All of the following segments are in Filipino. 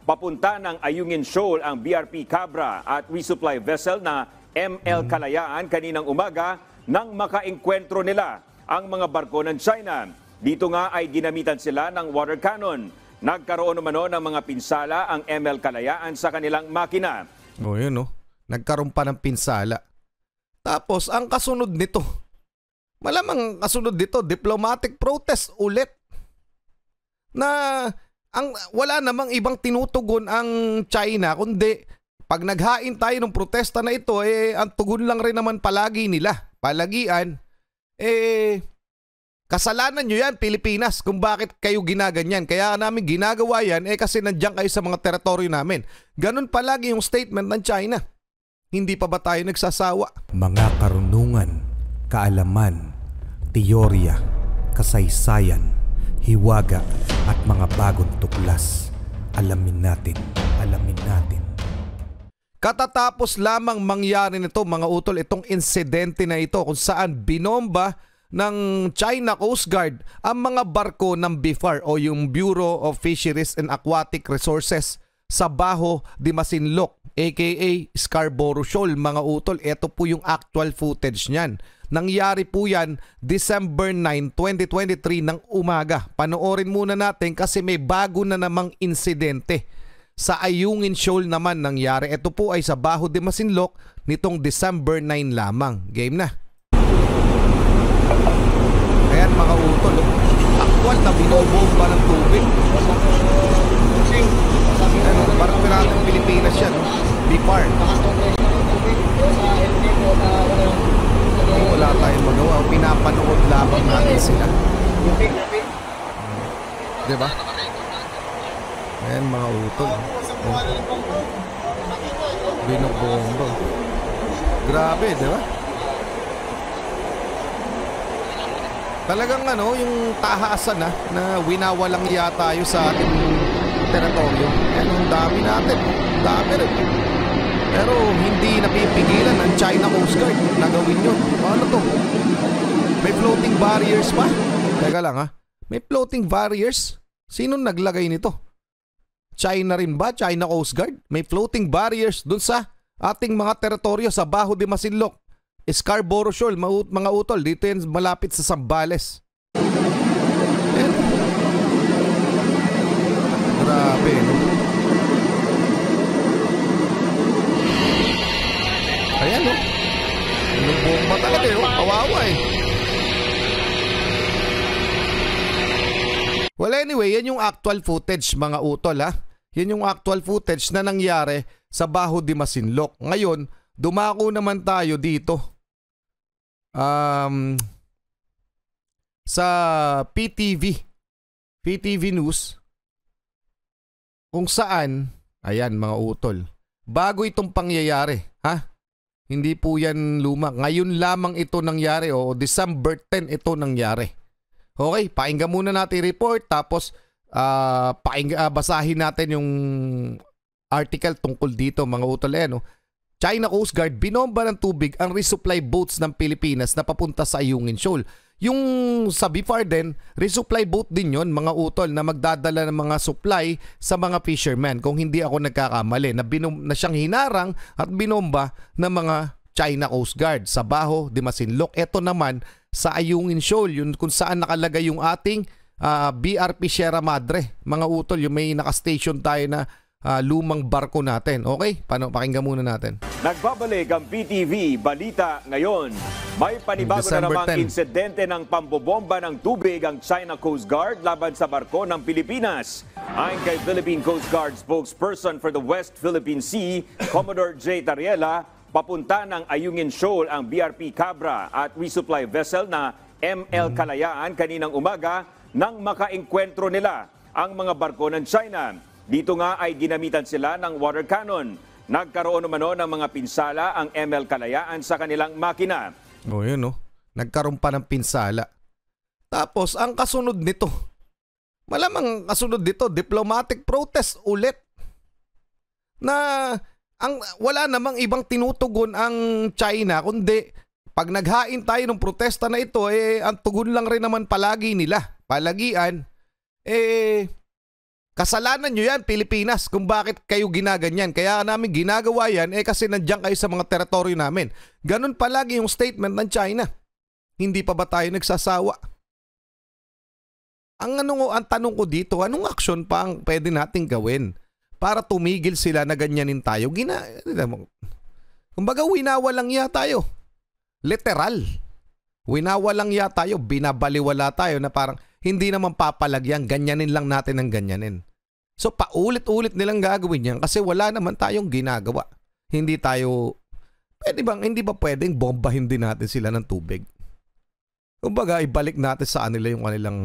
papunta ng Ayungin Shoal ang BRP Cabra at resupply vessel na ML Kalayaan kaninang umaga nang makaengkwentro nila ang mga barko ng China. Dito nga ay ginamitan sila ng water cannon. Nagkaroon naman ng mga pinsala ang ML Kalayaan sa kanilang makina. O yun o, nagkaroon pa ng pinsala. Tapos ang kasunod nito, malamang kasunod nito, diplomatic protest ulit. Na wala namang ibang tinutugon ang China kundi pag naghain tayo ng protesta na ito, ang tugon lang rin naman palagi nila. Palagian, kasalanan nyo yan, Pilipinas, kung bakit kayo ginaganyan. Kaya namin ginagawa yan, kasi nandiyan kayo sa mga teritoryo namin. Ganun palagi yung statement ng China. Hindi pa ba tayo nagsasawa? Mga karunungan, kaalaman, teorya, kasaysayan, hiwaga at mga bagong tuklas. Alamin natin. Katatapos lamang mangyari nito mga utol, itong insidente na ito kung saan binomba ng China Coast Guard ang mga barko ng BIFAR o yung Bureau of Fisheries and Aquatic Resources sa Baho de Masinloc aka Scarborough Shoal mga utol. Ito po yung actual footage niyan. Nangyari po yan December 9, 2023 ng umaga. Panoorin muna natin kasi may bago na namang insidente. Sa Ayungin Shoal naman nangyari. Ito po ay sa Baho de Masinloc nitong December 9 lamang. Game na. Ayan mga utol. Actual na binobomba ng tubig. Ayan, parang piratang Pilipinas yan. BIFAR. Wala tayong magawa. Pinapanood labang natin sila. Diba? Ayan mga utol. Binobomba. Grabe, diba? Talagang yung tahasan na winawalang yata tayo sa ating teritoryo. Ayan, ang dami natin. Dami rin. Pero hindi napipigilan ng China Coast Guard na gawin yun. Ano to? May floating barriers pa? Teka lang May floating barriers? Sino naglagay nito? China rin ba? China Coast Guard? May floating barriers dun sa ating mga teritoryo sa Baho de Masinloc. Scarborough Shoal, mga utol. Dito yan malapit sa Zambales. Ayan. Grabe, no? Ayan, no? Binubomba talaga, kawawa Well, anyway, yan yung actual footage, mga utol, Yan yung actual footage na nangyari sa Baho de Masinloc. Ngayon, dumako naman tayo dito. Sa PTV News, kung saan, ayan mga utol, bago itong pangyayari, hindi po yan luma. Ngayon lamang ito nangyari o December 10 ito nangyari. Okay, pakinggan muna natin report tapos basahin natin yung article tungkol dito mga utol. China Coast Guard binomba ng tubig ang resupply boats ng Pilipinas na papunta sa Ayungin Shoal. Yung sa BIFAR din, resupply boat din yon mga utol na magdadala ng mga supply sa mga fishermen. Kung hindi ako nagkakamali, na siyang hinarang at binomba ng mga China Coast Guard sa Baho de Masinloc. Ito naman sa Ayungin Shoal, yun kung saan nakalagay yung ating BRP Sierra Madre. Mga utol, yung may nakastation tayo na lumang barko natin. Okay? Pakinggan muna natin. Nagbabalik ang PTV Balita Ngayon. May panibago na namang insidente ng pambobomba ng tubig ang China Coast Guard laban sa barko ng Pilipinas. Ayon kay Philippine Coast Guard spokesperson for the West Philippine Sea, Commodore J. Tariela, papunta ng Ayungin Shoal ang BRP Cabra at resupply vessel na ML Kalayaan kaninang umaga nang makaengkwentro nila ang mga barko ng China. Dito nga ay ginamitan sila ng water cannon. Nagkaroon naman ng mga pinsala ang ML Kalayaan sa kanilang makina. O yun nagkaroon pa ng pinsala. Tapos ang kasunod nito, malamang kasunod nito, diplomatic protest ulit. Na wala namang ibang tinutugon ang China kundi pag naghain tayo ng protesta na ito, ang tugon lang rin naman palagi nila. Palagian, Kasalanan nyo yan, Pilipinas, kung bakit kayo ginaganyan. Kaya namin ginagawa yan, kasi nandiyan kayo sa mga teritoryo namin. Ganun palagi yung statement ng China. Hindi pa ba tayo nagsasawa? Ang tanong ko dito, anong aksyon pa ang pwede nating gawin para tumigil sila na ganyanin tayo? Kumbaga, winawalang ya tayo. Literal. Winawalang ya tayo, binabaliwala tayo na parang hindi naman papalagyan, ganyanin lang natin ang ganyanin. So paulit-ulit nilang gagawin yan kasi wala naman tayong ginagawa. Hindi ba pwedeng bombahin din natin sila ng tubig? Kumbaga, ibalik natin sa kanila yung kanilang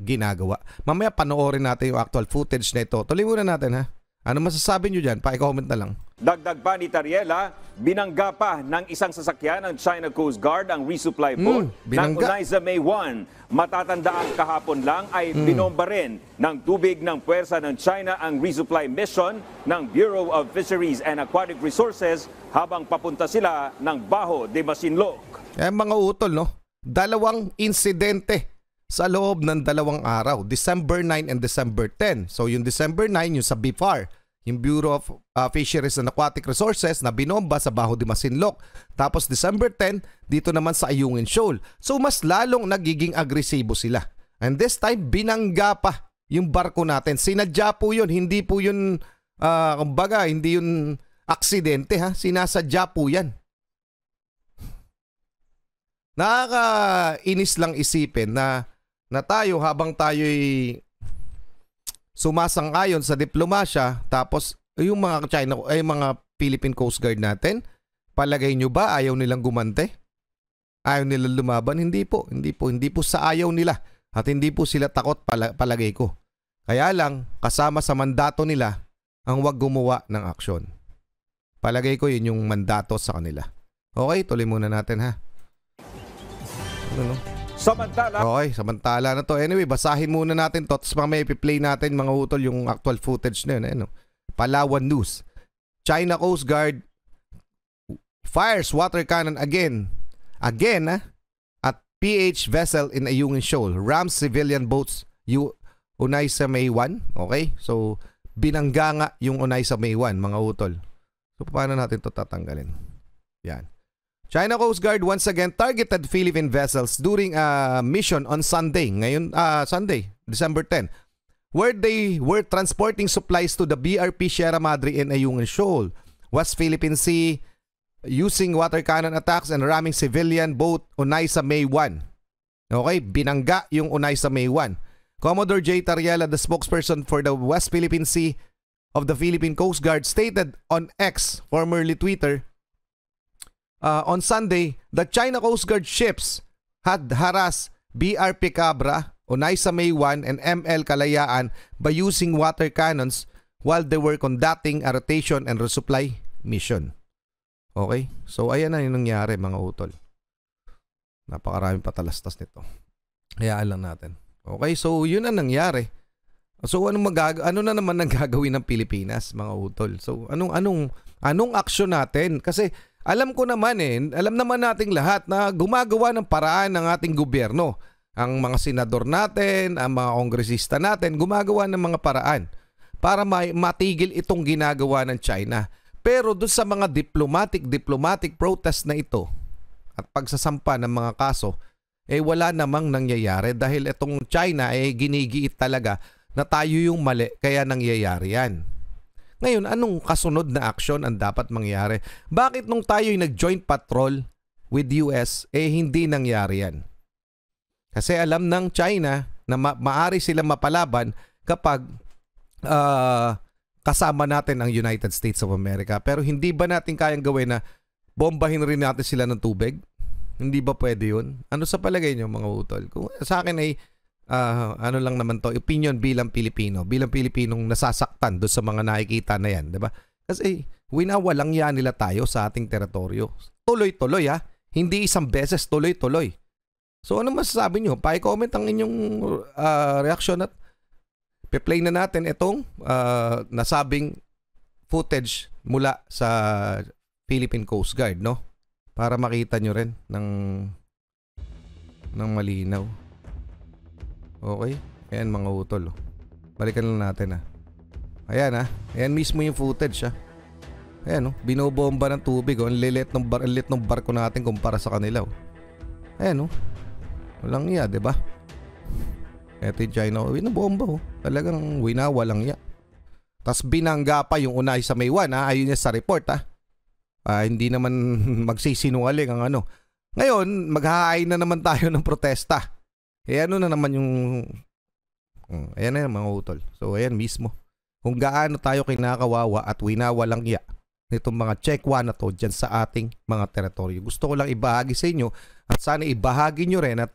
ginagawa. Mamaya panoorin natin yung actual footage na ito. Tuloy muna natin, ha? Ano masasabi nyo dyan? Pa-comment na lang. Dagdag pa ni Tariela, binangga pa ng isang sasakyan ng China Coast Guard ang resupply boat ng Unaiza May 1. Matatandaan kahapon lang ay binomba rin ng tubig ng puwersa ng China ang resupply mission ng Bureau of Fisheries and Aquatic Resources habang papunta sila ng Bajo de Masinloc. Mga utol, no? 2 insidente sa loob ng 2 araw, December 9 and December 10. So yung December 9, yung sa BFAR, yung Bureau of Fisheries and Aquatic Resources na binomba sa Bajo de Masinloc. Tapos December 10, dito naman sa Ayungin Shoal. So mas lalong nagiging agresibo sila. And this time, binangga pa yung barko natin. Sinadya po yun, hindi po yun, kumbaga, hindi yun aksidente, ha? Sinasadya po yan. Nakakainis lang isipin na tayo habang tayo'y sumasang-ayon sa diplomasya, tapos yung mga China, mga Philippine Coast Guard natin, palagay nyo ba ayaw nilang gumante? Ayaw nilang lumaban? Hindi po sa ayaw nila at hindi po sila takot, palagay ko. Kaya lang, kasama sa mandato nila ang wag gumawa ng aksyon. Palagay ko yun yung mandato sa kanila. Okay, tuloy muna natin, ha. Samantala na to. Anyway, basahin muna natin to. Tapos mamaya ipi-play natin, mga utol, yung actual footage na yun. Palawan News. China Coast Guard fires water cannon again at PH vessel in Ayungin Shoal. Rams civilian boats Unaiza May 1. Okay? So, binangga nga yung Unaiza May 1, mga utol. So, paano natin to tatanggalin? Yan. China Coast Guard once again targeted Philippine vessels during a mission on Sunday, Sunday, December 10, where they were transporting supplies to the BRP Sierra Madre in Ayungin Shoal, West Philippine Sea, using water cannon attacks and ramming civilian boat Unaiza May 1. Okay, binangga yung Unaiza May 1. Commodore J. Tariela, the spokesperson for the West Philippine Sea of the Philippine Coast Guard, stated on X, formerly Twitter, on Sunday, the China Coast Guard ships had harassed BRP Cabra, Unaiza May 1, and ML Kalayaan by using water cannons while they were conducting a rotation and resupply mission. Okay? So, ayan na yung nangyari, mga utol. Napakaraming patalastas nito. Hayaan lang natin. Okay? So, yun ang nangyari. So, ano na naman ang gagawin ng Pilipinas, mga utol? So, anong aksyon natin? Kasi, alam naman nating lahat na gumagawa ng paraan ng ating gobyerno. Ang mga senador natin, ang mga kongresista natin, gumagawa ng mga paraan para matigil itong ginagawa ng China. Pero doon sa mga diplomatic protest na ito at pagsasampa ng mga kaso, wala namang nangyayari dahil itong China ginigiit talaga na tayo yung mali kaya nangyayari yan. Ngayon, anong kasunod na aksyon ang dapat mangyari? Bakit nung tayo'y nag-joint patrol with US, hindi nangyari yan? Kasi alam ng China na maari sila mapalaban kapag kasama natin ang United States of America. Pero hindi ba natin kayang gawin na bombahin rin natin sila ng tubig? Hindi ba pwede yun? Ano sa palagay nyo, mga utol? Kung sa akin ay ano lang naman to, opinion bilang Pilipinong nasasaktan doon sa mga nakikita na yan, 'di ba? Kasi winawalang yan nila tayo sa ating teritoryo. Tuloy-tuloy, ha. Hindi isang beses, tuloy-tuloy. So ano masasabi nyo? Pa-comment ang inyong reaction at pe-play na natin itong nasabing footage mula sa Philippine Coast Guard, no? Para makita nyo rin ng malinaw. Okay? Ayan, mga utol. Balikan lang natin, ha. Ayan ha. Ayan mismo yung footage ha. Ayan binobomba ng tubig Ang lilit ng barko natin kumpara sa kanila Ayan Walang iya, diba? Eto yung China binobomba Talagang walang iya. Tas binangga pa yung unay sa Maywan Ayun niya sa report hindi naman magsisinungaling ang Ngayon, maghahain na naman tayo ng protesta. Ano na naman yung ayan na mga utol. So ayan mismo. Kung gaano tayo kinakawawa at winawalang iya nitong mga Chekwa na to dyan sa ating mga teritoryo. Gusto ko lang ibahagi sa inyo at sana ibahagi nyo rin at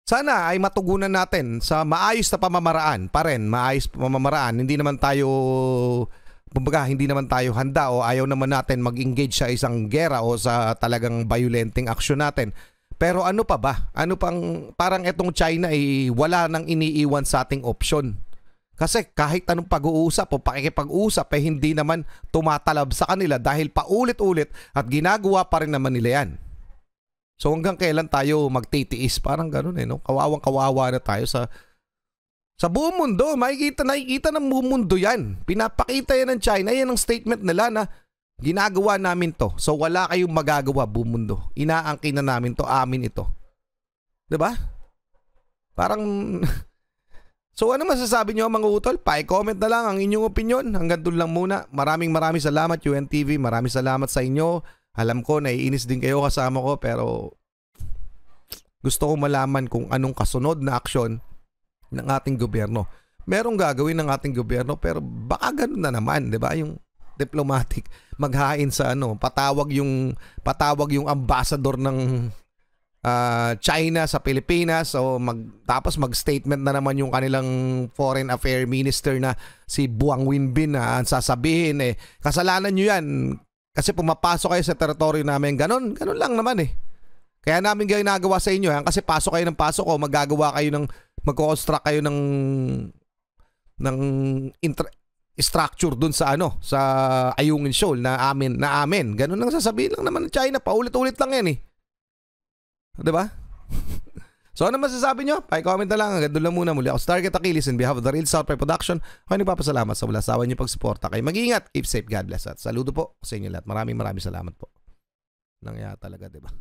sana ay matugunan natin sa maayos na pamamaraan pa rin. Maayos pamamaraan. Hindi naman tayo handa o ayaw naman natin mag-engage sa isang gera o sa talagang violenting action natin. Pero ano pa ba? Ano pang parang etong China ay wala nang iniiwan sa ating option. Kasi kahit anong pag-uusap o pakikipag-usap hindi naman tumatalab sa kanila dahil paulit-ulit at ginagawa pa rin naman nila yan. So hanggang kailan tayo magtitiis? Parang ganun Kawawang-kawawa na tayo sa buong mundo. Nakikita ng buong mundo yan. Pinapakita yan ng China. Yan ang statement nila na ginagawa namin to. So wala kayong magagawa buong mundo. Inaangkin na namin to. Amin ito. Diba? Parang so ano masasabi nyo mga utol? Pa-comment na lang ang inyong opinion. Hanggang doon lang muna. Maraming salamat UNTV. Maraming salamat sa inyo. Alam ko naiinis din kayo kasama ko pero gusto ko malaman kung anong kasunod na aksyon ng ating gobyerno. Merong gagawin ng ating gobyerno pero baka ganun na naman, 'di ba? Yung diplomatic maghain sa patawag yung ambassador ng China sa Pilipinas o tapos mag-statement na naman yung kanilang foreign affairs minister na si Buang Winbin na sasabihin kasalanan niyo yan kasi pumapasok kayo sa teritoryo namin. Ganun lang naman Kaya namin ginagawa sa inyo kasi pasok kayo ng pasok o magagawa kayo ng magko-construct kayo ng structure dun sa sa Ayungin Shoal na amin. Ganun lang sasabihin lang naman ng China. Paulit-ulit lang yan 'Di ba? So ano masasabi nyo? Pa-comment na lang. Hanggang doon lang muna. Muli ako Stargate Achilles in behalf of the Real South Production. Ako nagpapasalamat sa wala sawa niyo pagsuporta. Kayo mag-ingat. Keep safe. God bless. At saludo po sa inyo lahat. Maraming salamat po. Nangyaya talaga, 'di ba?